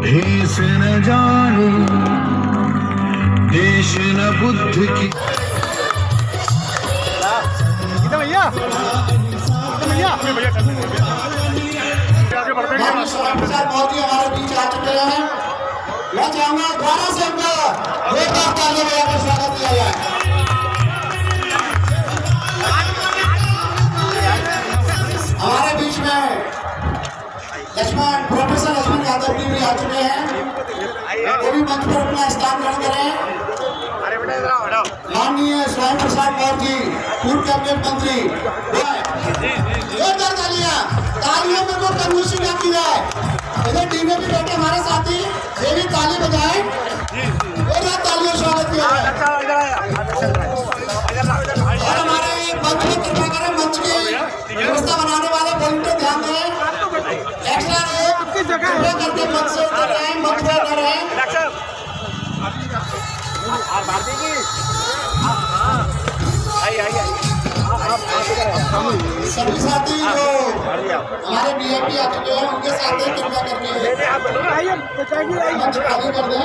भेष न जाने देश न बुद्ध की। भैया प्रसाद मोदी हमारे बीच आ चुके हैं। मैं चाहूंगा दोबारा से उनका जोरदार तालियों में आकर स्वागत किया जाए। हमारे बीच में प्रोफेसर लक्ष्मण यादव जी भी आ चुके हैं। वो भी मंच पर अपना स्थान ग्रहण करें। माननीय स्वयं प्रसाद मौर्य जी, पूर्व कैबिनेट मंत्री, जोरदार तालियों में कोई कंजूसी ना की जाए। इधर टीम में भी बैठे हमारे साथी, ये भी ताली बजाएं। जोरदार तालियों से स्वागत किया जाए। और हमारे मंच में कृपा करें, मंच की व्यवस्था बनाने वाले वॉलंटियर ध्यान दें। एक्स्ट्रा कृपया करके मंच से उतर रहे हैं, मंच पर उतर रहे हैं। सभी साथी जो हमारे वीआईपी आ चुके हैं, उनके साथ कृपया करके मंच खाली कर दें।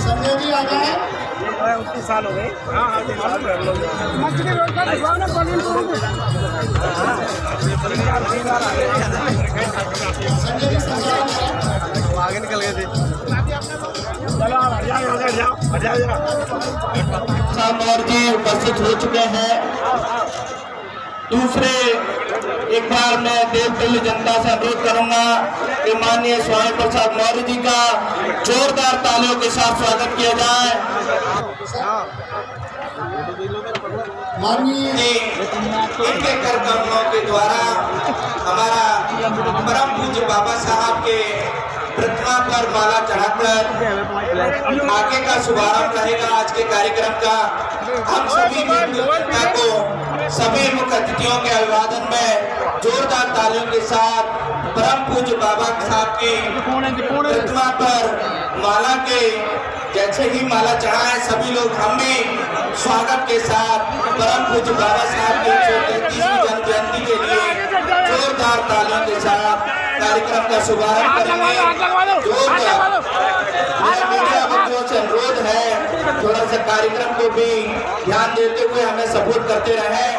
संजय जी आ जाए। 29 साल हो गए। संजय जी संचालन करें। आगे निकल गए थे। मौर्य जी उपस्थित हो चुके हैं। दूसरे एक बार मैं देवतुल्य जनता से अनुरोध करूंगा कि माननीय स्वयं प्रसाद मौर्य जी का जोरदार तालियों के साथ स्वागत किया जाए। माननीय इनके कर्तव्यों के द्वारा हमारा परम पूज्य बाबा साहब के प्रतिमा पर माला चढ़ाकर आगे का शुभारंभ रहेगा आज के कार्यक्रम का। हम सभी जनता को सभी मुख्य अतिथियों के अभिवादन में जोरदार तालियों के साथ परम पूज्य बाबा साहब की प्रतिमा पर माला के जैसे ही माला चढ़ाए सभी लोग हम भी स्वागत के साथ परम पूज्य बाबा साहब की 133वीं जन्म जयंती के लिए जोरदार तालियों के साथ कार्यक्रम का शुभारंभ करेंगे। मीडिया बंधुओं से अनुरोध है, थोड़ा सा कार्यक्रम को भी ध्यान देते हुए हमें सपोर्ट करते रहे।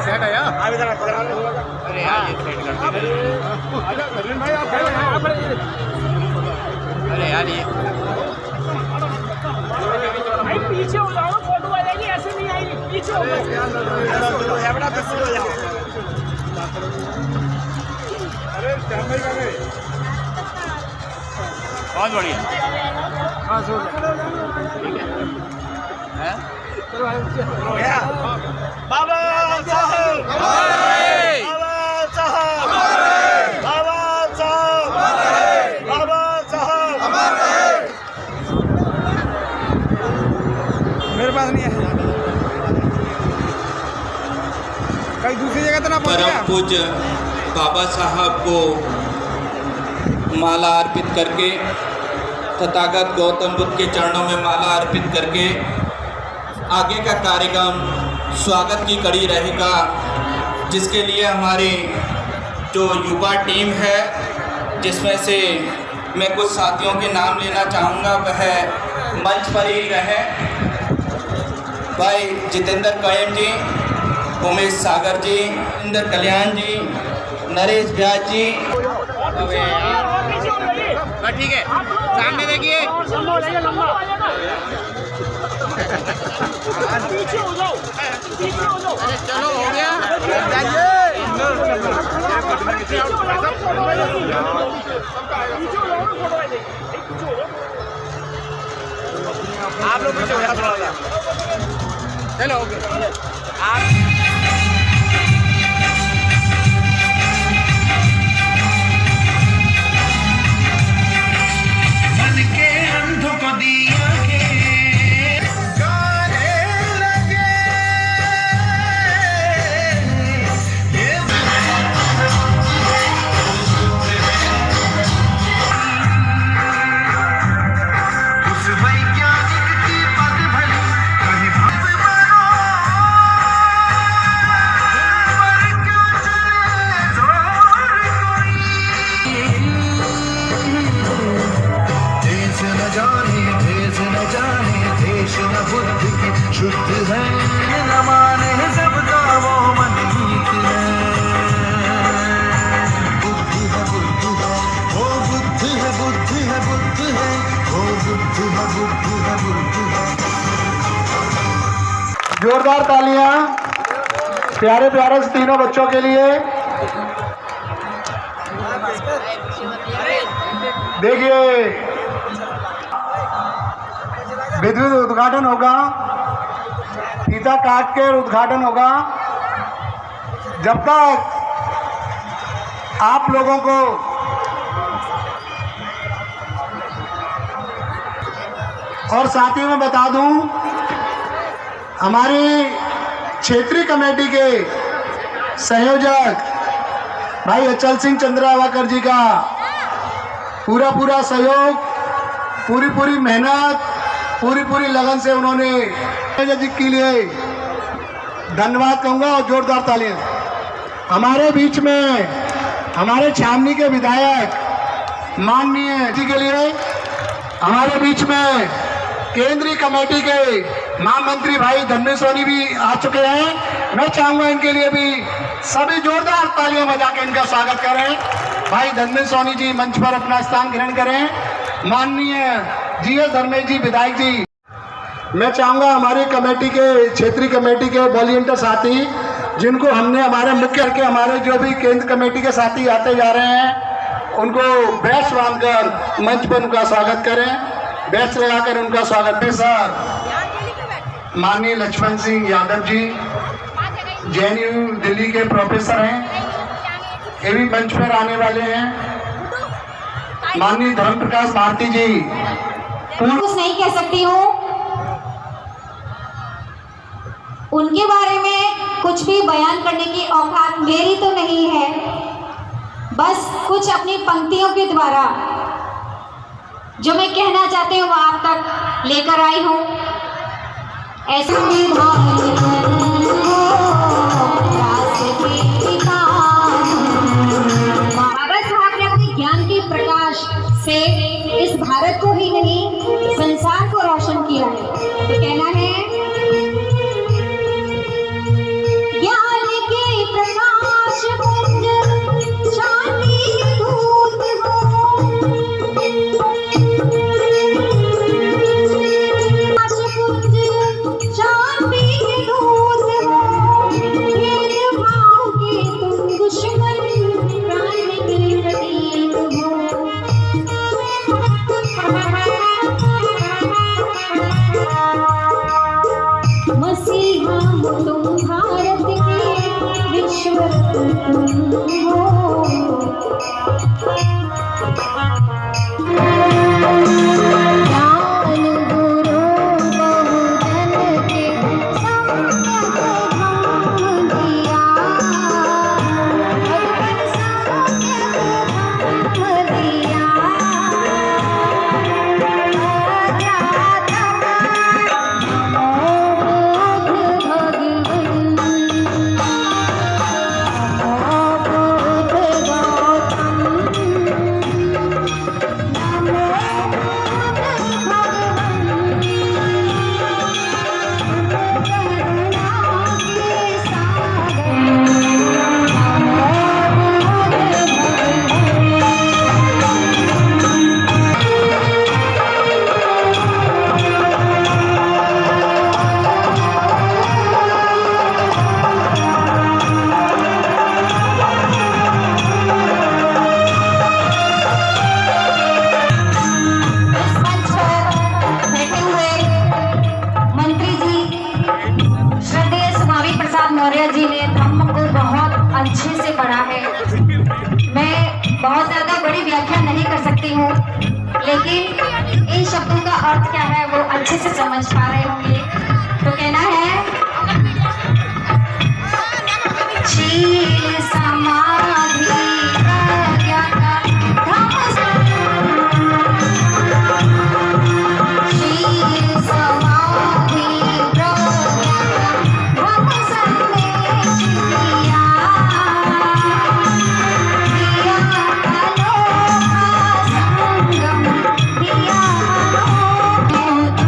सेट है यार। अरे यार ये सेट कर दे। भाई आप अरे यार ये भाई पीछे हो जाओ, फोटो आ जाएगी, ऐसे नहीं आएगी, पीछे हो जाओ। है बड़ा पीछे हो जाओ। अरे श्याम भाई कहाँ गए? बहुत बढ़िया। हाँ सो ठीक है। हैं? क्या? बाबा साहब, बाबा साहब, बाबा साहब, बाबा साहब। मेरे पास नहीं है, कहीं दूसरी जगह तो ना पहुंच गया। परम पूज्य बाबा साहब को माला अर्पित करके, तथागत गौतम बुद्ध के चरणों में माला अर्पित करके आगे का कार्यक्रम स्वागत की कड़ी रहेगा, जिसके लिए हमारी जो युवा टीम है, जिसमें से मैं कुछ साथियों के नाम लेना चाहूँगा, वह मंच पर ही रहे। भाई जितेंद्र कयम जी, उमेश सागर जी, इंद्र कल्याण जी, नरेश व्यास जी। ठीक है, सामने देखिए। पीछे हो जाओ, पीछे हो जाओ। अरे चलो हो गया। आप लोग पीछे हो जाओ थोड़ा सा। चलो हो गया। मन के अंधों को दिया के न जाने देश न बुद्धि की शुद्ध है, न माने सबका वो मन नीत है। बुद्धि है बुद्धि है वो बुद्धि है, बुद्धि है बुद्धि है वो बुद्धि है, बुद्धि है बुद्धि है। जोरदार तालियां प्यारे प्यारे से तीनों बच्चों के लिए। देखिए विधिवत उद्घाटन होगा, फीता काट के उद्घाटन होगा। जब तक आप लोगों को और साथ ही मैं बता दूं, हमारी क्षेत्रीय कमेटी के संयोजक भाई अचल सिंह चंद्रावाकर जी का पूरा सहयोग, पूरी मेहनत, पूरी लगन से उन्होंने जी के लिए धन्यवाद कहूँगा और जोरदार तालियां। हमारे बीच में हमारे छावनी के विधायक माननीय जी के लिए, हमारे बीच में केंद्रीय कमेटी के महामंत्री भाई धर्मेंद्र सोनी भी आ चुके हैं। मैं चाहूँगा इनके लिए भी सभी जोरदार तालियां बजा के इनका स्वागत करें। भाई धर्मेंद्र सोनी जी मंच पर अपना स्थान ग्रहण करें। माननीय जी धर्मेंद्र जी विधायक जी, मैं चाहूँगा हमारी कमेटी के क्षेत्रीय कमेटी के वॉलंटियर साथी जिनको हमने हमारे मुख्य करके, हमारे जो भी केंद्र कमेटी के साथी आते जा रहे हैं उनको बैच बांधकर मंच पर उनका स्वागत करें, बैच लगाकर उनका स्वागत करें। सर माननीय लक्ष्मण सिंह यादव जी जेएनयू दिल्ली के प्रोफेसर हैं, ये भी मंच पर आने वाले हैं। माननीय धर्म प्रकाश भारती जी, कुछ नहीं कह सकती हूँ उनके बारे में, कुछ भी बयान करने की औकात मेरी तो नहीं है। बस कुछ अपनी पंक्तियों के द्वारा जो मैं कहना चाहती हूँ वो आप तक लेकर आई हूँ। ऐसे बाबा साहब ने अपने ज्ञान के प्रकाश से इस भारत को ही नहीं संसार को रोशन किया है। तो कहना है ज्ञान के प्रकाश पुंज शांति दूत हो, पुंज शांति दूत हो, भेदभाव के तुम दुश्मन प्राण के प्रतीक हो। मसीहा तुम भारत के विश्व रत्न हो। ज्ञान गुरु बहुजन के संगत धाम दिया, भगवन संगत धाम दिया। जी ने धम्म को बहुत अच्छे से पढ़ा है। मैं बहुत ज़्यादा बड़ी व्याख्या नहीं कर सकती हूँ, लेकिन इन शब्दों का अर्थ क्या है वो अच्छे से समझ पा रहे होंगे। तो कहना है शील समाधि प्रज्ञा का धम्म, शील समाधि प्रज्ञा का धम्म संदेश दिया, दिया अनोखा संगम, दिया अनोखा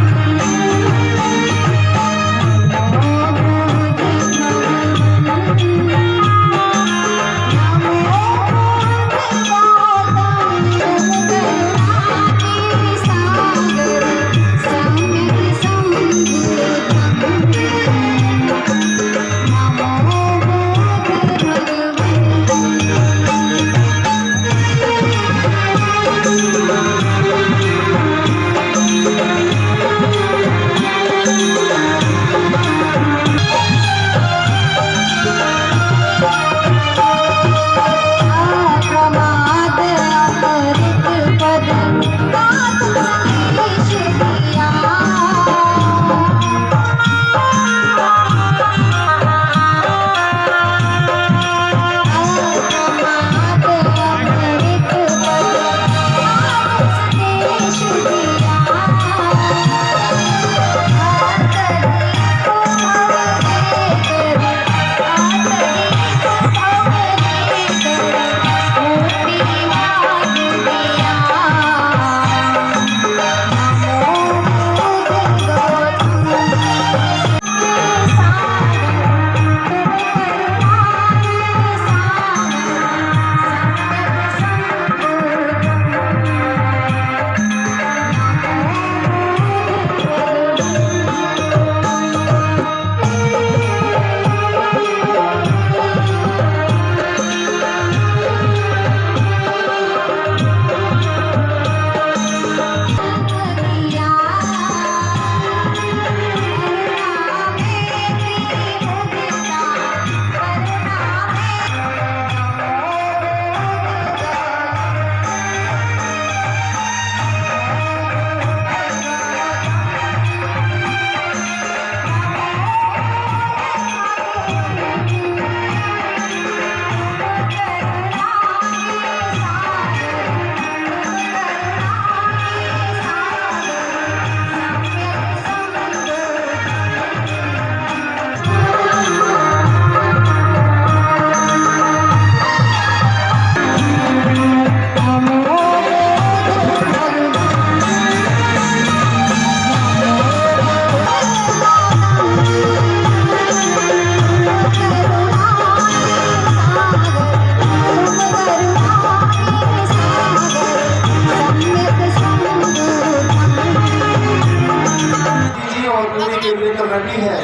कमेटी है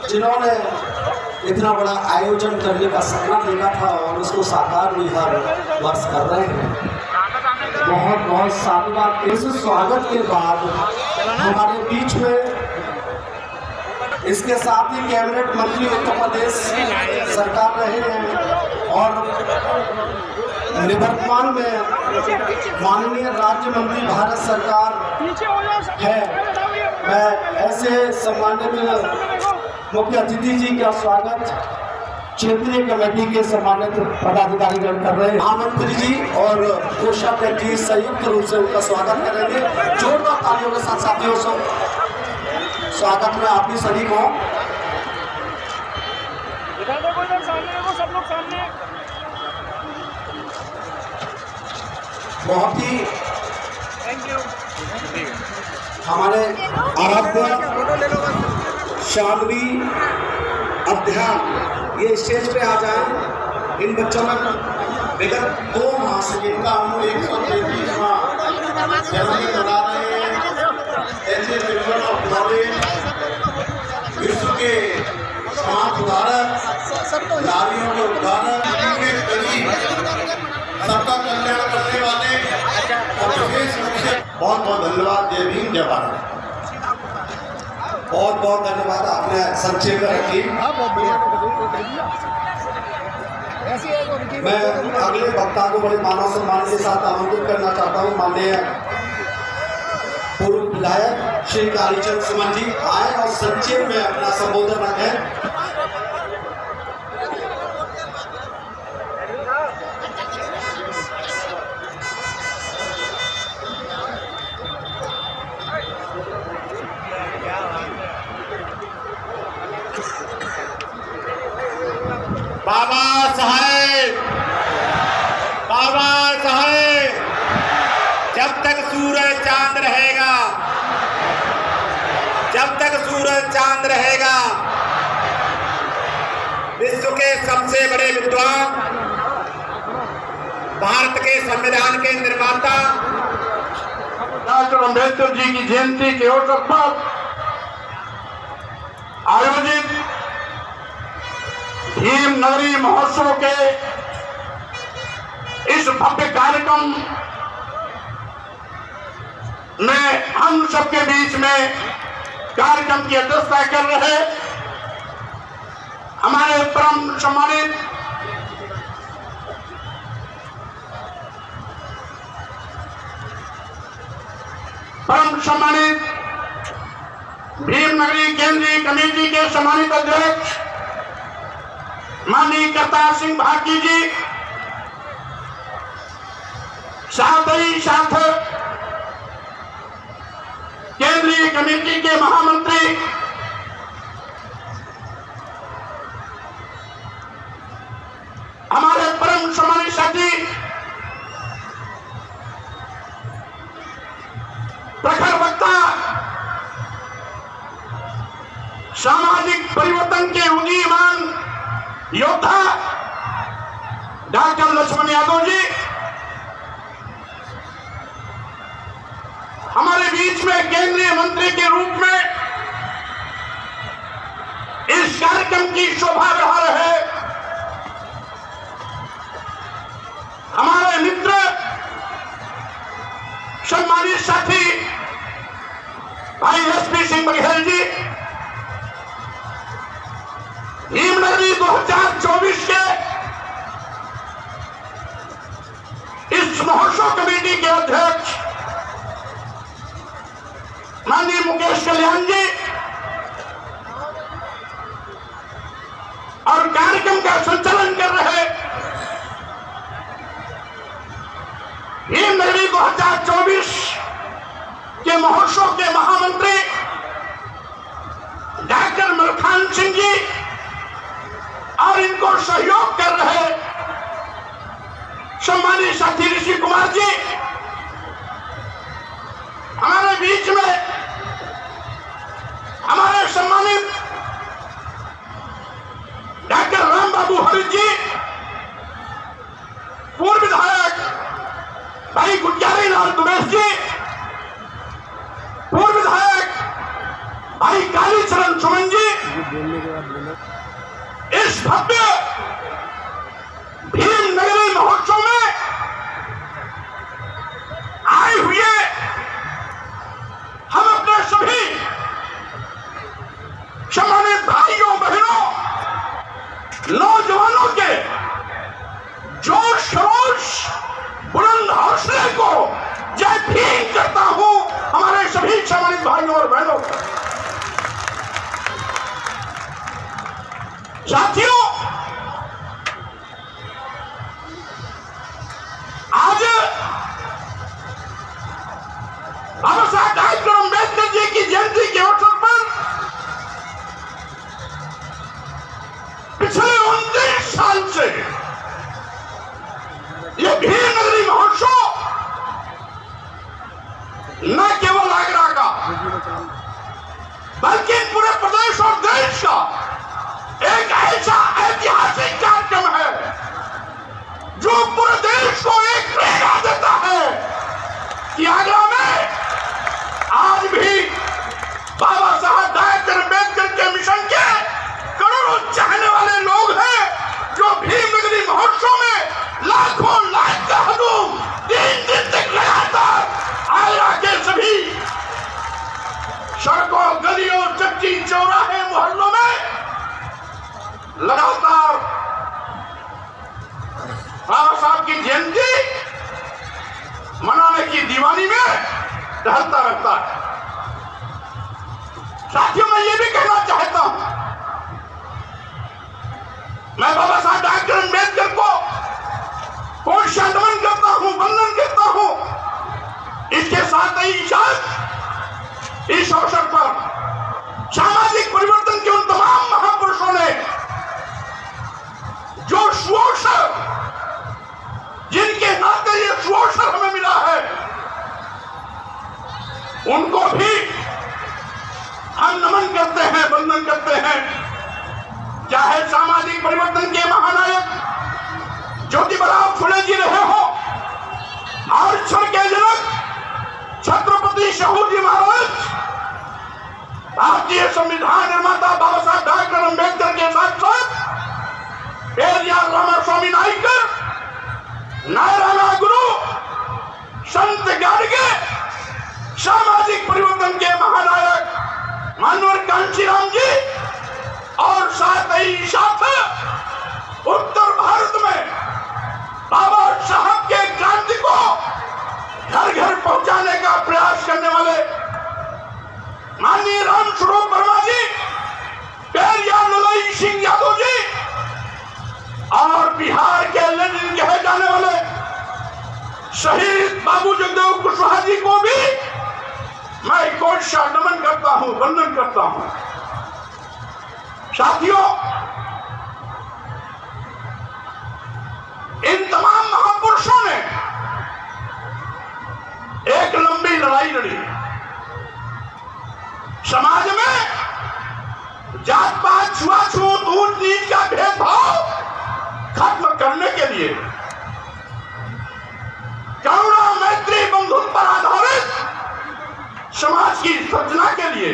जिन्होंने इतना बड़ा आयोजन करने का सपना देखा था और उसको साकार भी हर वर्ष कर रहे हैं। बहुत बहुत साधुवाद। इस स्वागत के बाद हमारे बीच में इसके साथ ही कैबिनेट मंत्री उत्तर प्रदेश सरकार रहे हैं और निवर्तमान में माननीय राज्य मंत्री भारत सरकार है। मैं ऐसे सम्मानित मुख्य अतिथि जी का स्वागत क्षेत्रीय कमेटी के सम्मानित पदाधिकारीगण कर रहे हैं। महामंत्री जी और कोषाध्यक्ष जी संयुक्त रूप से उनका स्वागत करेंगे। जोरदार तालियों के साथ साथियों से स्वागत में आप भी सभी को। सब लोग सामने। बहुत ही हमारे आराध्य शानवी अध्यात्म ये स्टेज पे आ जाए। इन बच्चों में विगत 2 माह से जिनका हम 133वां जन्मदिन मना रहे हैं, ऐसे चिल्ड्रन ऑफ नॉलेज, विश्व के समाज सुधारक, नारियों के उद्धारक, सबका कल्याण करने वाले और विशेष रूप से बहुत बहुत धन्यवाद। जय भीम, जय भारत। बहुत बहुत धन्यवाद। आपने संक्षेप में रखी। मैं अगले वक्ता को बड़े मानव सम्मान के साथ आमंत्रित करना चाहता हूँ। माननीय पूर्व विधायक श्री कालीचंद सुमन जी आए और संक्षेप में अपना संबोधन रखें। बाबा साहेब, बाबा साहेब, जब तक सूरज चांद रहेगा, जब तक सूरज चांद रहेगा, विश्व के सबसे बड़े विद्वान, भारत के संविधान के निर्माता डॉक्टर अम्बेडकर जी की जयंती के अवसर पर आयोजित भीम नगरी महोत्सव के इस भव्य कार्यक्रम में हम सबके बीच में कार्यक्रम की अध्यक्षता कर रहे हमारे परम सम्मानित भीम नगरी केंद्रीय कमेटी के सम्मानित अध्यक्ष माननीय करतार सिंह भाटी जी, साथ ही साथ केंद्रीय कमेटी के महामंत्री हमारे परम सम्मानित साथी प्रखर वक्ता, सामाजिक परिवर्तन के उदीयमान योद्धा डॉक्टर लक्ष्मण यादव जी हमारे बीच में केंद्रीय मंत्री के रूप में इस कार्यक्रम की शोभा बढ़ा रहे हमारे मित्र सम्मानित साथी भाई एसपी सिंह बघेल जी, भीम नगरी 2024 के इस महोत्सव कमेटी के अध्यक्ष माननीय मुकेश कल्याण जी और कार्यक्रम का संचालन कर रहे भीम नगरी 2024 के महोत्सव के महामंत्री डॉक्टर मलखान सिंह जी और इनको सहयोग कर रहे सम्मानित साथी ऋषि कुमार जी, हमारे बीच में हमारे सम्मानित डॉक्टर राम बाबू हरित जी, पूर्व विधायक भाई गुज्जारी लाल दुबेश जी, पूर्व विधायक भाई इस भव्य भीम नगरी महोत्सव में आए हुए हम अपने सभी सम्मानित भाइयों बहनों नौजवानों के जोश खरोश बुलंद हौसले को जय भीम करता हूं हमारे सभी सम्मानित भाइयों और बहनों को। साथियों, आज बाबा साहब डॉक्टर अम्बेडकर जी की जयंती के अवसर पर पिछले 29 साल से ये भीम नगरी महोत्सव न केवल आगरा का बल्कि पूरे प्रदेश और देश का एक ऐसा ऐतिहासिक कार्यक्रम है जो पूरे देश को एक प्रेरणा देता है कि आगरा में आज भी बाबा साहब डॉक्टर अम्बेडकर के मिशन के करोड़ों चाहने वाले लोग हैं जो भीम नगरी महोत्सव में लाखों लाख का हुजूम 3 दिन तक लगातार आगरा के सभी सड़कों गलियों चक्की चौराहे मोहल्लों में लगातार बाबा साहब की जयंती मनाने की दीवानी में टहलता रहता है। साथियों, मैं ये भी कहना चाहता हूं, मैं बाबा साहब डॉक्टर अम्बेडकर को कोटि नमन करता हूं, वंदन करता हूं। इसके साथ ही इस अवसर पर सामाजिक परिवर्तन के उन तमाम महापुरुषों ने जो सुअवसर जिनके नाते ये सुअवसर हमें मिला है उनको भी हम नमन करते हैं, वंदन करते हैं। चाहे सामाजिक परिवर्तन के महानायक ज्योतिबा फुले जी रहे हो और क्षण के जनक छत्रपति शिवाजी जी महाराज, भारतीय संविधान निर्माता बाबा साहब डॉक्टर अम्बेडकर के साथ साथ पेरियार रामास्वामी नायकर, नारायण गुरु, संत गाडगे, सामाजिक परिवर्तन के महानायक मानवर कांशीराम जी और साथ ही साथ उत्तर भारत में बाबा साहब के क्रांति को घर घर पहुंचाने का प्रयास करने वाले माननीय रामस्वरूप वर्मा जी, पेरियार ललाई सिंह यादव जी और बिहार के लेनिन कहे जाने वाले शहीद बाबू जगदेव कुशवाहा जी को भी मैं कोटि नमन करता हूं, वंदन करता हूं। साथियों, इन तमाम महापुरुषों ने एक लंबी लड़ाई लड़ी। समाज में जात पात, छुआछूत, ऊंच नीच का भेदभाव खत्म करने के लिए, करुणा मैत्री बंधुत्व पर आधारित समाज की सृजना के लिए,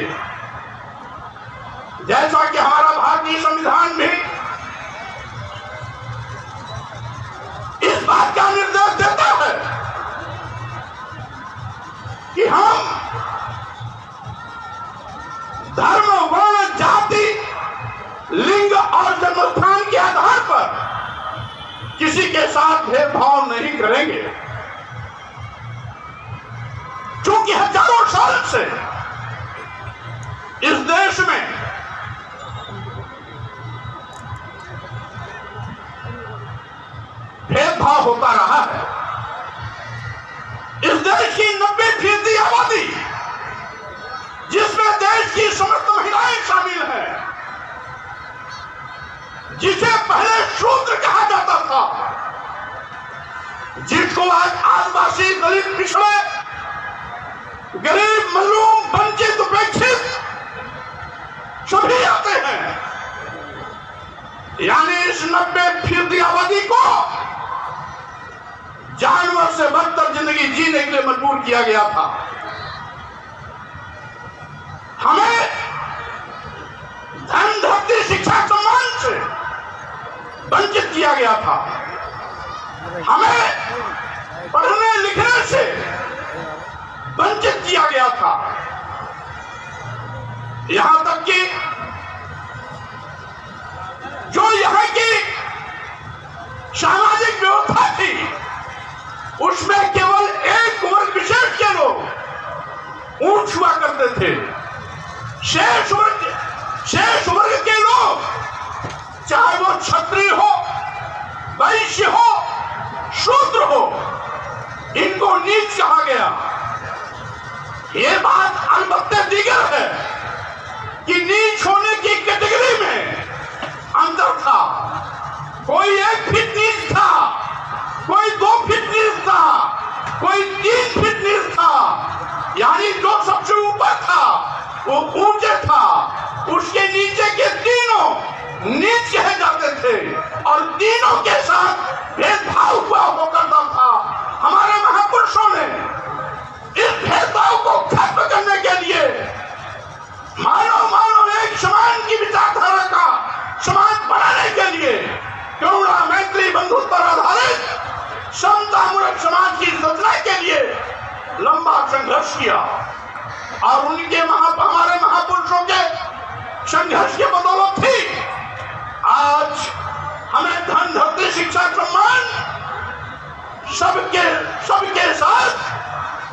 जैसा कि हमारा भारतीय संविधान भी इस बात का निर्देश देता है कि हम धर्म, वर्ण, जाति, लिंग और जन्मस्थान के आधार पर किसी के साथ भेदभाव नहीं करेंगे। क्योंकि हजारों साल से इस देश में भेदभाव होता रहा है। इस देश की 90% आबादी, जिसमें देश की समस्त महिलाएं शामिल हैं, जिसे पहले शूद्र कहा जाता था, जिसको आज आदिवासी, दलित, पिछड़े, गरीब, मजलूम, वंचित, उपेक्षित सभी आते हैं, यानी इस 90% आबादी को जानवर से बदतर जिंदगी जीने के लिए मजबूर किया गया था। हमें धन किया गया था, हमें पढ़ने लिखने से वंचित किया गया था। यहां तक कि जो यहां की सामाजिक व्यवस्था थी उसमें केवल एक वर्ग विशेष के लोग ऊंच हुआ करते थे। शेष वर्ग के लोग, चाहे वो क्षत्रिय हो, वैश्य हो, शूद्र हो, इनको नीच कहा गया। ये बात अलबत्ते दीगर है कि नीच होने की कैटेगरी में अंतर था। कोई 1 फीट नीच था, कोई 2 फीट नीच था, कोई 3 फीट नीच था। यानी जो सबसे ऊपर था वो ऊंचे था, उसके नीचे के तीनों नीच कहे जाते थे और तीनों के साथ भेदभाव हुआ करता था। हमारे महापुरुषों ने इस भेदभाव को खत्म करने के लिए मानव एक समान की विचारधारा का समाज बनाने के लिए करुणा, मैत्री, बंधुत्व पर आधारित समतामूलक समाज की रचना के लिए लंबा संघर्ष किया और उनके हमारे महापुरुषों के संघर्ष के बदौलत ही आज हमें धन, धरती, शिक्षा, सम्मान सबके साथ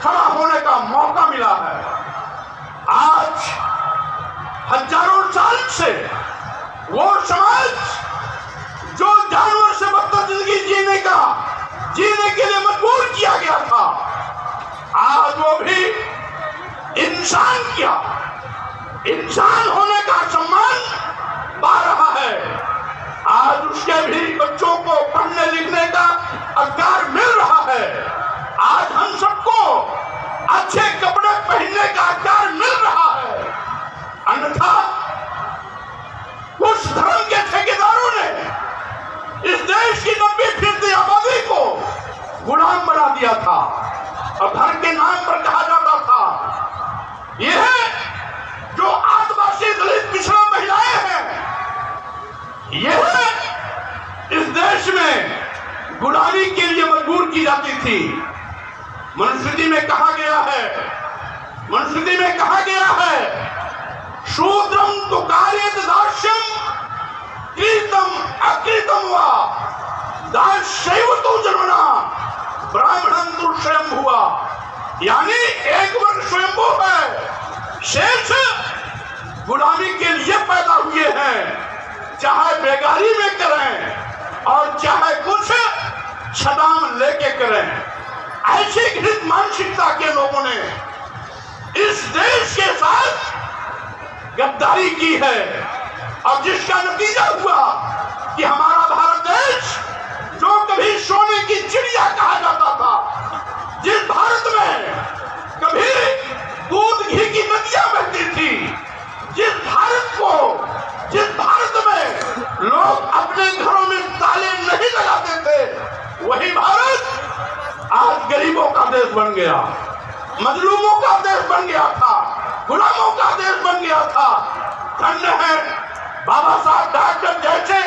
खड़ा होने का मौका मिला है। आज हजारों साल से वो समाज जो जानवर से बदतर जिंदगी जीने के लिए मजबूर किया गया था, आज वो भी इंसान होने का सम्मान पा रहा है। आज उसके भी बच्चों को पढ़ने लिखने का अधिकार मिल रहा है। आज हम सबको अच्छे कपड़े पहनने का अधिकार मिल रहा है। अन्यथा कुछ धर्म के ठेकेदारों ने इस देश की 90% आबादी को गुलाम बना दिया था और धर्म के नाम पर कहा जाता था यह जो आदिवासी, दलित, पिछड़ा महिलाएं हैं, यह इस देश में गुलामी के लिए मजबूर की जाती थी। मनुस्मृति में कहा गया है शूद्रम तु कार्येत दास्यम कृतम अकृतम वा दास्यैव तु जन्मना ब्राह्मणं तु स्वयं हुआ। यानी एक वर्ग स्वयंभू है, शेष गुलामी के लिए पैदा हुए हैं। चाहे बेगारी में करें और चाहे कुछ छदाम लेके करें। ऐसी घृणित मानसिकता के लोगों ने इस देश के साथ गद्दारी की है और जिसका नतीजा हुआ कि हमारा भारत देश जो कभी सोने की चिड़िया कहा जाता था, जिस भारत में कभी दूध घी की नदियां बहती थी, जिस भारत में लोग अपने घरों में ताले नहीं लगाते थे, वही भारत आज गरीबों का देश बन गया, मजलूमों का देश बन गया था, गुलामों का देश बन गया था। धन्य है बाबा साहब डॉक्टर जैसे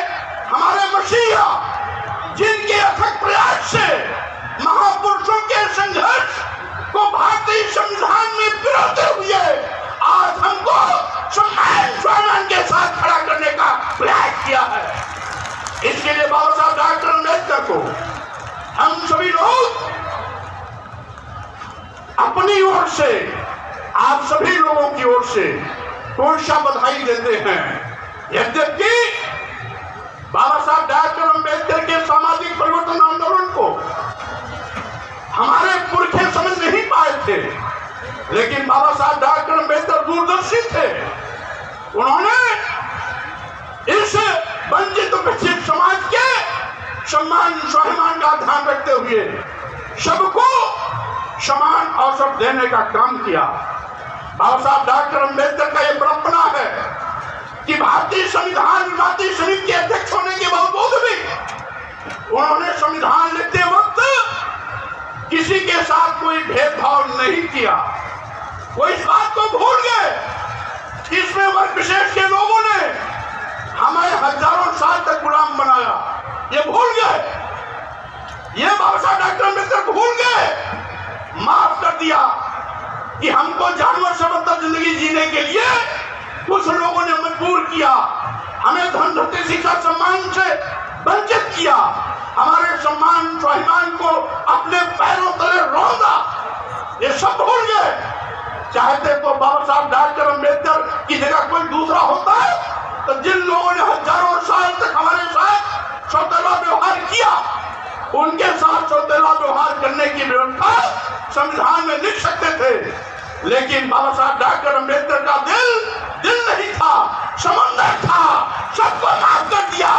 हमारे मसीहा, जिनके अथक प्रयास से महापुरुषों के संघर्ष को भारतीय संविधान में पिरोते हुए आज हमको सम्मान के साथ खड़ा करने का प्रयास किया है। इसके लिए बाबा साहब डॉक्टर अम्बेडकर को हम सभी लोग अपनी ओर से, आप सभी लोगों की ओर से कोशा बधाई देते हैं। यद्यपि बाबा साहब डॉक्टर अम्बेडकर के सामाजिक परिवर्तन आंदोलन को हमारे पुरखे समझ नहीं पाए थे, लेकिन बाबा साहब डॉक्टर अम्बेडकर दूरदर्शी थे। उन्होंने इस वंचित पिछड़े समाज के सम्मान स्वाभिमान का ध्यान रखते हुए सबको समान अवसर देने का काम किया। बाबा साहब डॉक्टर अम्बेडकर का यह बड़प्पना है कि भारतीय संविधान निर्माती समिति के अध्यक्ष होने के बावजूद भी उन्होंने संविधान लिखते वक्त किसी के साथ कोई भेदभाव नहीं किया। वो इस बात को भूल गए कि इसमें वर्ग विशेष के लोगों ने हमें हजारों साल तक गुलाम बनाया। ये भूल दिया कि हमको जानवर से मतलब जिंदगी जीने के लिए कुछ लोगों ने मजबूर किया, हमें धन धरती शिक्षा सम्मान से वंचित किया, हमारे सम्मान स्वाभिमान को अपने पैरों तले रौंदा। ये सब भूल गए। चाहते तो बाबा साहब डॉक्टर अम्बेडकर की जगह कोई दूसरा होता है, तो जिन लोगों ने हजारों साल तक हमारे साथ सौतेला व्यवहार किया, उनके साथ सौतेला व्यवहार करने की व्यवस्था संविधान में लिख सकते थे। लेकिन बाबा साहब डॉक्टर अम्बेडकर का दिल नहीं था, समंदर था, सबको माफ कर दिया।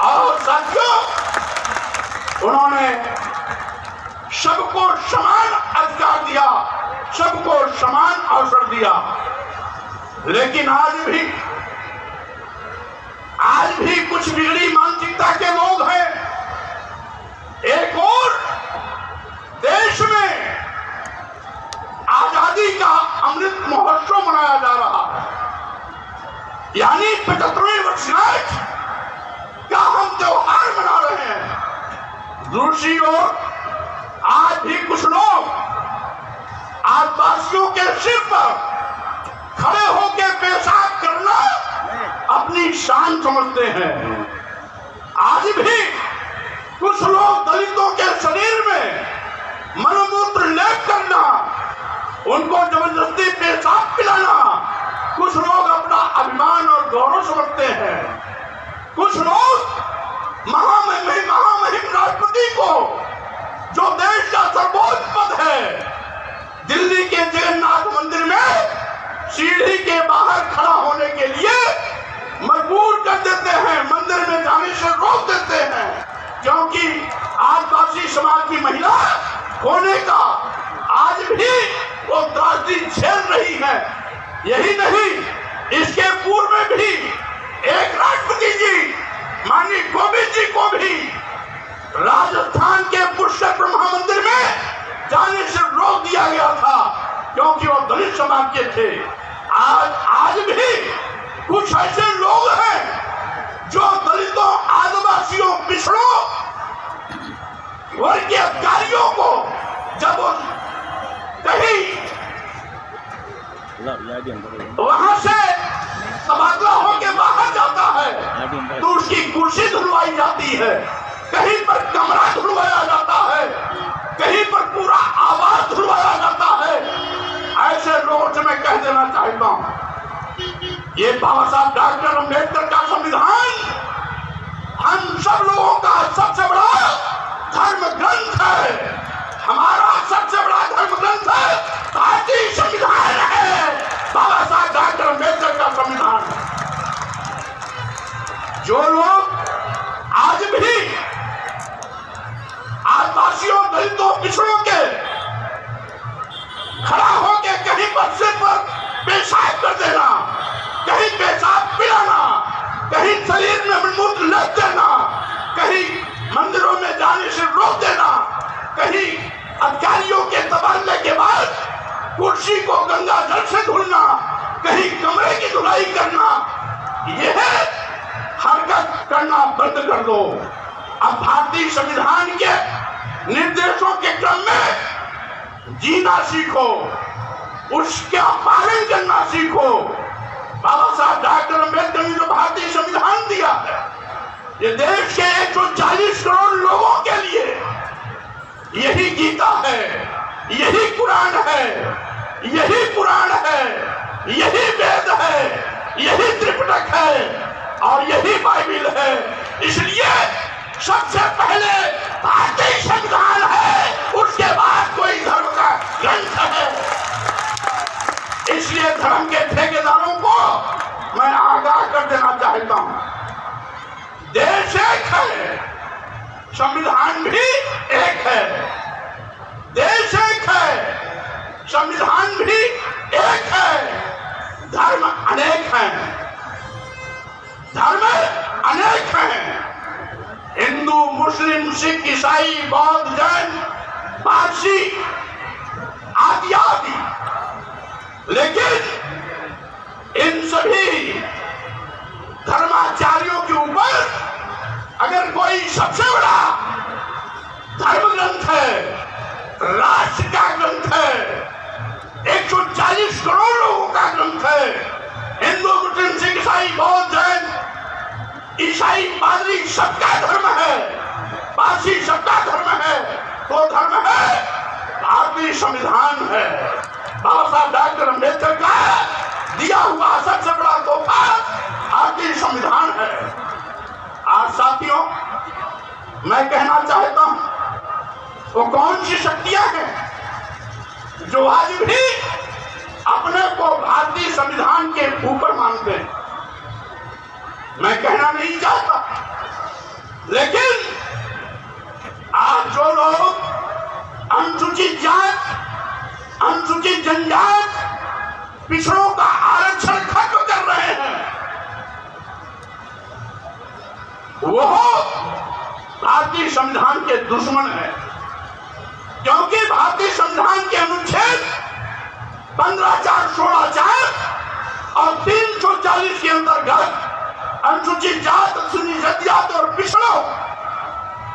और साथियों, उन्होंने सबको समान अधिकार दिया, सबको समान अवसर दिया। लेकिन आज भी कुछ बिगड़ी मानसिकता के लोग हैं। एक और देश में आजादी का अमृत महोत्सव मनाया जा रहा है, यानी 75वीं वर्षगांठ का हम त्योहार मना रहे हैं। दूसरी ओर आज भी कुछ लोग आदिवासियों के सिर पर खड़े होकर पेशाब करना अपनी शान समझते हैं। आज भी कुछ लोग दलितों के शरीर में मलमूत्र लेप करना, उनको जबरदस्ती पेशाब पिलाना, कुछ लोग अपना अभिमान और गौरव समझते हैं। कुछ लोग महामहिम राष्ट्रपति को, जो देश का सर्वोच्च पद है, दिल्ली के जगन्नाथ मंदिर में सीढ़ी के बाहर खड़ा होने के लिए मजबूर कर देते हैं, मंदिर में जाने से रोक देते हैं, क्योंकि आदिवासी समाज की महिला होने का आज भी वो त्रासदी झेल रही है। यही नहीं, इसके पूर्व में भी एक राष्ट्रपति जी माननीय कोविंद जी को भी राजस्थान के पुष्कर महामंदिर में जाने से रोक दिया गया था, क्योंकि वो दलित समाज के थे। आज भी कुछ ऐसे लोग हैं जो दलितों, आदिवासियों, पिछड़ों वर्ग के अधिकारियों को जब कहीं वहां से तबादला होके बाहर जाता है तो उसकी कुर्सी धुलवाई जाती है, कहीं पर कमरा धुलवाया जाता है, कहीं पर पूरा आवास धुलवाया जाता है। ऐसे लोगों से मैं कह देना चाहता हूं, ये बाबा साहब डॉक्टर अम्बेडकर का संविधान हम सब लोगों का सबसे बड़ा धर्म ग्रंथ है। हमारा सबसे बड़ा धर्म ग्रंथ है, भारतीय संविधान है, बाबा साहब डॉक्टर अम्बेडकर का संविधान। जो लोग आज भी आदिवासियों, दलितों, पिछड़ों के खड़ा होकर कहीं पर सिर पर पेशाब कर देना, कहीं पेशाब पिलाना, कहीं शरीर में मलमूत्र लग देना, कहीं मंदिरों में जाने से रोक देना, कहीं अधिकारियों के तबादले के बाद कुर्सी को गंगा जल से धुलना, कहीं कमरे की धुलाई करना, यह हरकत करना बंद कर दो। अब भारतीय संविधान के निर्देशों के क्रम में जीना सीखो, उसका पालन करना सीखो। बाबा साहब डॉक्टर अम्बेडकर ने जो भारतीय संविधान दिया है, ये देश के 140 करोड़ लोगों के लिए यही गीता है, यही कुरान है, यही पुराण है, यही वेद है, यही त्रिपिटक है और यही बाइबिल है। इसलिए सबसे पहले भारतीय संविधान है, उसके बाद कोई धर्म का ग्रंथ है। इसलिए धर्म के ठेकेदारों को मैं आगाह कर देना चाहता हूं, देश एक है, संविधान भी एक है। देश एक है, संविधान भी एक है, धर्म अनेक हैं, धर्म अनेक हैं, हिंदू, मुस्लिम, सिख, ईसाई, बौद्ध, जैन, पारसी आदि आदि। लेकिन इन सभी धर्माचार्यों के ऊपर अगर कोई सबसे बड़ा धर्म ग्रंथ है, राष्ट्र का ग्रंथ है, 40 करोड़ लोगों का ग्रंथ है। हिंदू, मुस्लिम, सिख, ईसाई, बौद्ध, जैन, ईसाई, पादरी सबका धर्म है, पारसी सबका धर्म है। तो धर्म है भारतीय संविधान है, बाबा साहब डॉक्टर अम्बेडकर का दिया हुआ सबसे बड़ा तोहफा भारतीय संविधान है। आज साथियों, मैं कहना चाहता हूं वो कौन सी शक्तियां हैं जो आज भी अपने को भारतीय संविधान के ऊपर मानते हैं। मैं कहना नहीं चाहता, लेकिन आज जो लोग अनुसूचित जात, अनुसूचित जनजात, पिछड़ों का आरक्षण खत्म कर रहे हैं, वो भारतीय संविधान के दुश्मन है। क्योंकि भारतीय संविधान के अनुच्छेद 15(4), 16(4) और 340 के अंतर्गत अनुसूचित जात, अनुसूचित जनजात और पिछड़ों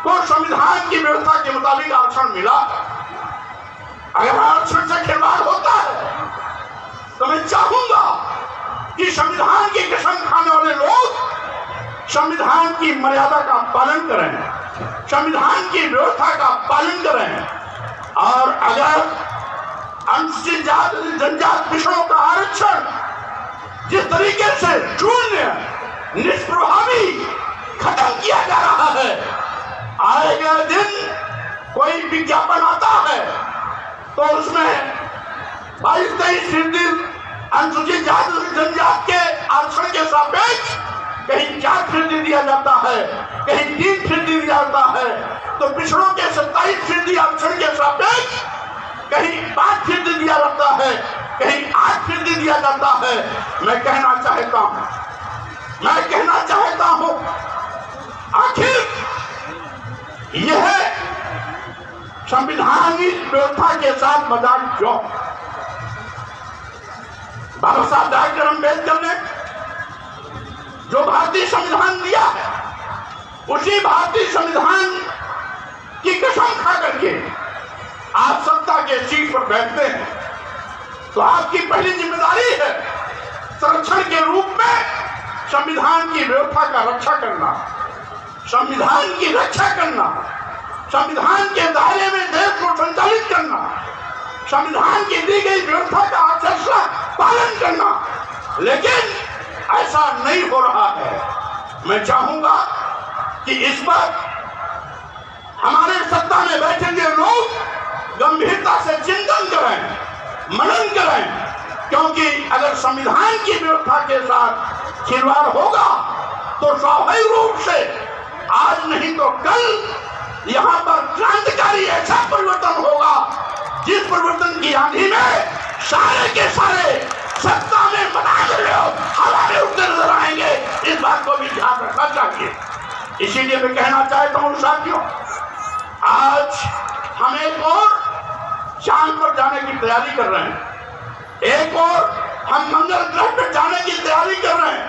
को संविधान की व्यवस्था के मुताबिक आरक्षण मिला। अगर आरक्षण से खिलवाड़ होता है तो मैं चाहूंगा कि संविधान की कसम खाने वाले लोग संविधान की मर्यादा का पालन करें, संविधान की व्यवस्था का पालन करें। और अगर अनुसूचित जात, जनजात, पिछड़ों का आरक्षण जिस तरीके से शून्य, निष्प्रभावी खत्म किया जा रहा है, आएगा दिन कोई विज्ञापन आता है तो उसमें 22-23% अनुसूचित जात, जनजात के आरक्षण के सापेक्ष कहीं 4% दिया जाता है, कहीं 3% दिया जाता है, तो पिछड़ों के 27% आरक्षण के सापेक्ष कहीं 5% दिया जाता है, कहीं 8% दिया जाता है। मैं कहना चाहता हूं आखिर यह संविधानिक व्यवस्था के साथ मजाक क्यों? बाबा साहब डॉक्टर अम्बेडकर ने जो भारतीय संविधान दिया है, उसी भारतीय संविधान की कसम खा करके आप सत्ता के सीट पर बैठते हैं, तो आपकी पहली जिम्मेदारी है संरक्षण के रूप में संविधान की व्यवस्था का रक्षा करना, संविधान की रक्षा करना, संविधान के दायरे में देश को संचालित करना, संविधान की दी गई व्यवस्था का अक्षरशः पालन करना। लेकिन ऐसा नहीं हो रहा है। मैं चाहूंगा कि इस पर हमारे सत्ता में बैठे हुए लोग गंभीरता से चिंतन करें, मनन करें, क्योंकि अगर संविधान की व्यवस्था के साथ खिलवाड़ होगा तो स्वाभाविक रूप से आज नहीं तो कल यहाँ पर क्रांतिकारी ऐसा परिवर्तन होगा जिस परिवर्तन की आंधी में सारे के सारे सत्ता में बना हमारे उठते नजर आएंगे। इस बात को भी ध्यान रखना चाहिए। इसीलिए मैं कहना चाहता हूँ साथियों, आज हम एक और चांद पर जाने की तैयारी कर रहे हैं, एक और हम मंगल ग्रह पर जाने की तैयारी कर रहे हैं।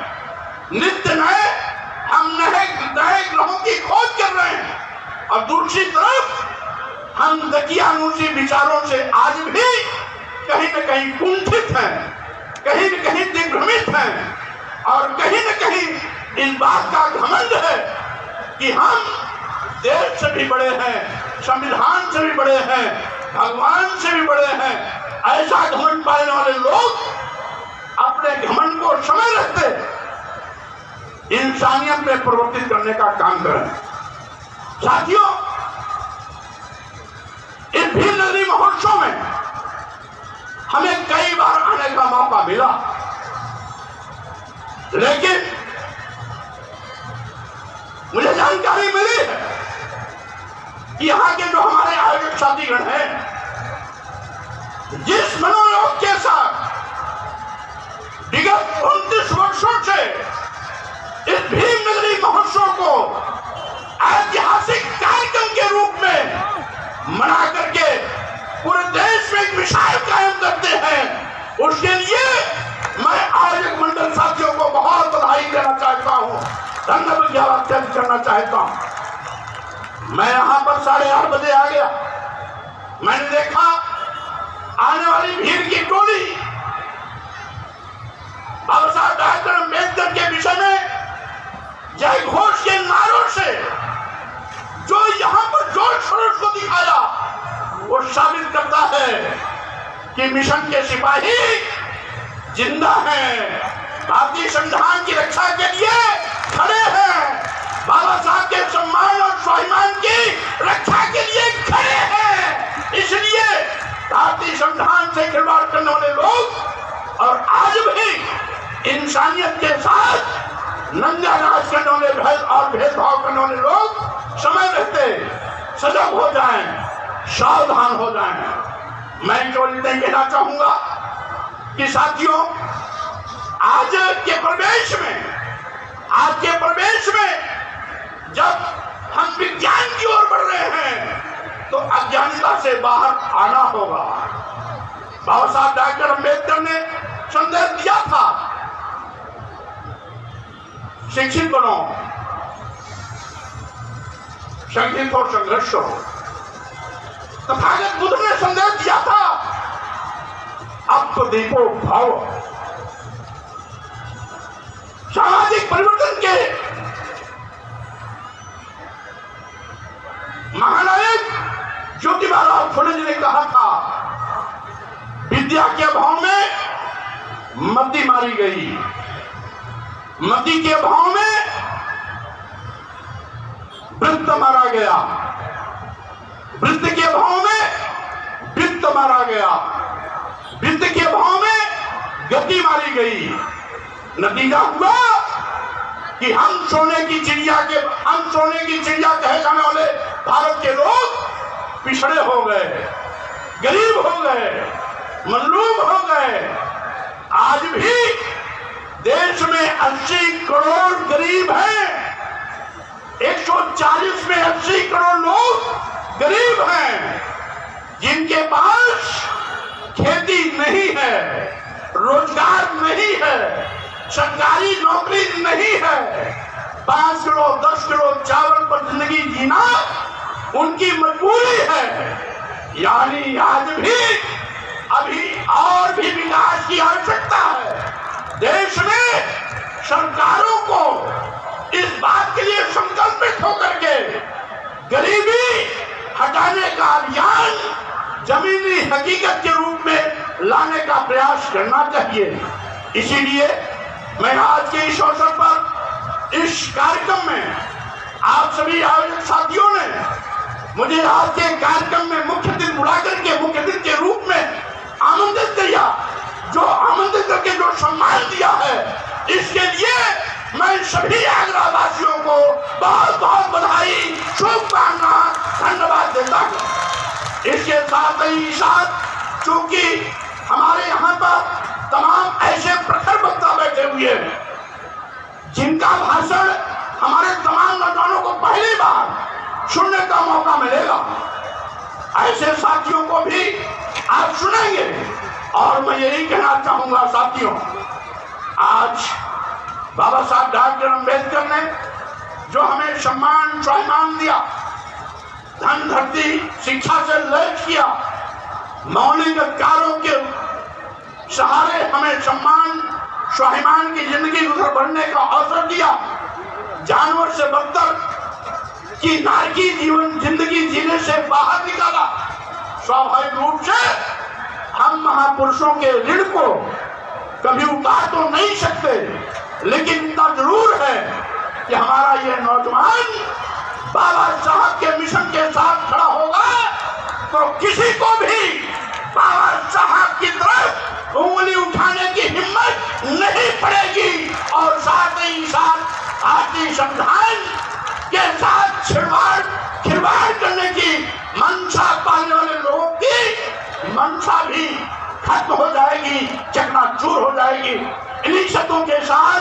नित्य नए हम नए ग्रहों की खोज कर रहे हैं और दूसरी तरफ हम दकियानूसी विचारों से आज भी कहीं न कहीं कुंठित हैं, कहीं न कहीं दिग्भ्रमित हैं और कहीं न कहीं इस बात का घमंड है कि हम देश से भी बड़े हैं, संविधान से भी बड़े हैं, भगवान से भी बड़े हैं। ऐसा घमंड पाने वाले लोग अपने घमंड को समय रहते इंसानियत में परिवर्तित करने का काम करें। साथियों, इस भीम नगरी महोत्सव में हमें कई बार आने का मौका मिला, लेकिन मुझे जानकारी मिली है कि यहाँ के जो हमारे आयोजक साथीगण हैं, जिस मनोयोग के साथ विगत 29 वर्षों से इस भीम नगरी महोत्सव को ऐतिहासिक कार्यक्रम के रूप में मना करके पूरे देश में एक मिसाल कायम करते हैं, उसके लिए मैं आयोजक मंडल साथियों को बहुत बधाई देना चाहता हूँ, धन्यवाद व्यक्त करना चाहता हूँ। मैं यहाँ पर 8:30 बजे आ गया, मैंने देखा आने वाली भीड़ की टोली वो साबित करता है कि मिशन के सिपाही जिंदा हैं, भारतीय संविधान की रक्षा के लिए खड़े हैं, बाबा साहब के सम्मान और स्वाभिमान की रक्षा के लिए खड़े हैं। इसलिए भारतीय संविधान से खिलवाड़ करने वाले लोग और आज भी इंसानियत के साथ नंगानाज करने वाले भेदभाव करने वाले लोग समय रहते सजग हो जाएं, सावधान हो जाएं। मैं केवल इतना कहना चाहूंगा कि साथियों, आज के प्रवेश में जब हम विज्ञान की ओर बढ़ रहे हैं तो अज्ञानता से बाहर आना होगा। बाबा साहब डॉक्टर अम्बेडकर ने संदेश दिया था, शिक्षित बनो, संगठित और संघर्ष हो। तथागत बुद्ध ने संदेश दिया था, अप्पदीपो भाव। सामाजिक परिवर्तन के महानायक ज्योतिबा फुले जी ने कहा था, विद्या के अभाव में मति मारी गई, मति के अभाव में वृत्त मारा गया, वृत्त के अभाव में वित्त मारा गया, वित्त के अभाव में गति मारी गई। नतीजा हुआ कि हम सोने की चिड़िया कहे जाने वाले भारत के लोग पिछड़े हो गए, गरीब हो गए, मजलूम हो गए। आज भी देश में 80 करोड़ गरीब हैं, 140 में 80 करोड़ लोग गरीब हैं, जिनके पास खेती नहीं है, रोजगार नहीं है, सरकारी नौकरी नहीं है। 5 किलो 10 किलो चावल पर जिंदगी जीना उनकी मजबूरी है। यानी आज भी अभी और भी विकास की आवश्यकता है। देश में सरकारों को इस बात के लिए संकल्पित होकर के गरीबी हटाने का अभियान जमीनी हकीकत के रूप में लाने का प्रयास करना चाहिए। इसीलिए मैं आज के इस अवसर पर इस कार्यक्रम में आप सभी आयोजक साथियों ने मुझे आज के कार्यक्रम में मुख्य अतिथि बुलाकर के मुख्य अतिथि के रूप में आमंत्रित किया, जो आमंत्रित करके जो सम्मान दिया है, इसके लिए मैं सभी आगरा वासियों को बहुत बहुत बधाई, शुभकामना, धन्यवाद देता हूँ। इसके साथ ही साथ चूंकि हमारे यहाँ पर तमाम ऐसे प्रखर वक्ता बैठे हुए हैं जिनका भाषण हमारे तमाम नौजवानों को पहली बार सुनने का मौका मिलेगा, ऐसे साथियों को भी आप सुनेंगे। और मैं यही कहना चाहूंगा साथियों, आज बाबा साहब डॉक्टर अम्बेडकर ने जो हमें सम्मान स्वाभिमान दिया, धन धरती शिक्षा से लैस किया, मौलिक अधिकारों के सहारे हमें सम्मान स्वाभिमान की जिंदगी गुजर बढ़ने का अवसर दिया, जानवर से बदतर की नारकी जीवन जिंदगी जीने से बाहर निकाला। स्वाभाविक रूप से हम महापुरुषों के ऋण को कभी उतार तो नहीं सकते, लेकिन इतना जरूर है कि हमारा ये नौजवान बाबा साहब के मिशन के साथ खड़ा होगा तो किसी को भी बाबा साहब की तरफ उंगली उठाने की हिम्मत नहीं पड़ेगी। और साथ ही साथ भारतीय संविधान के साथ खिलवाड़ करने की मंशा पालने वाले लोगों की मंशा भी खत्म हो जाएगी, चकनाचूर हो जाएगी। इन्हीं शब्दों के साथ